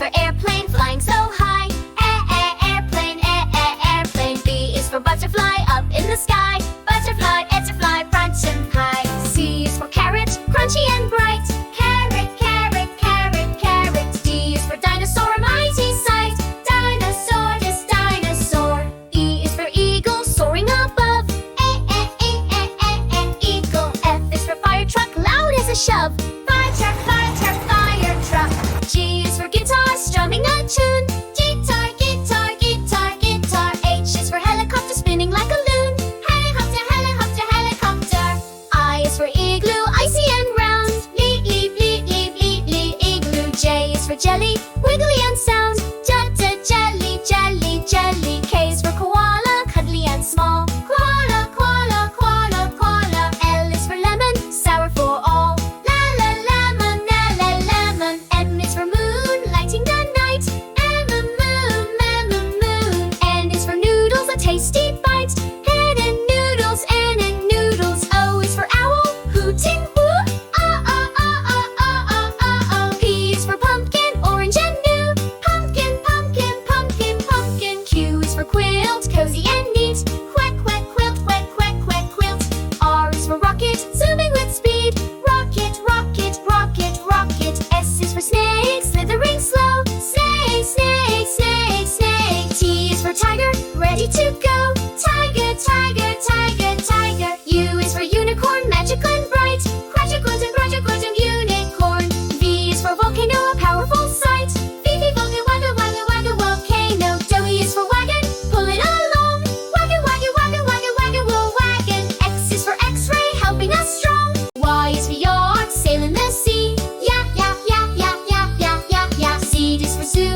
for airplane, flying so high. Airplane, airplane. B is for butterfly, up in the sky. Butterfly, butterfly, front and high. C is for carrot, crunchy and bright. Carrot, carrot, carrot, carrot. D is for dinosaur, a mighty sight. Dinosaur, this dinosaur. E is for eagle, soaring above. Eagle. F is for fire truck, loud as a shove. Fire truck, fire truck, fire truck. G is for guitar, strumming a tune. Guitar, guitar, guitar, guitar. H is for helicopter, spinning like a loon. Helicopter, helicopter, helicopter. I is for igloo, icy and round. Bleep, bleep, bleep, bleep, bleep, bleep, igloo. J is for jelly, wiggly and sound. Jelly, jelly, jelly. K is for koala, cuddly and small. Koala, koala, koala, koala. L is for lemon, sour for all. La la lemon, la la lemon. M is for moon, lighting the night. Moon. N is for noodles, a tasty bite. N and noodles. O is for owl, hooting woo. P is for pumpkin, orange and new. Pumpkin, pumpkin, pumpkin, pumpkin. Q is for quilt, cozy and neat. Quack, quack, quilt, quack, quack, quack, quilt. R is for rocket, zooming with speed. Rocket, rocket, rocket, rocket. S is for snake, slithering slow. Snake, snake, snake, snake. T is for tiger, ready to go. Tiger, tiger, tiger, tiger. U is for unicorn, magical and bright. Crash quantum, unicorn. V is for volcano, a powerful sight. V, volcano, wagga, volcano. W is for wagon, pull it along. Wagon, wagon, wagon, wagon, wagon, whoa, wagon. X is for X-ray, helping us strong. Y is for yacht, sail in the sea. Yap, yap, yap, yap, yap, yap, yap, yap. Z is for zoo,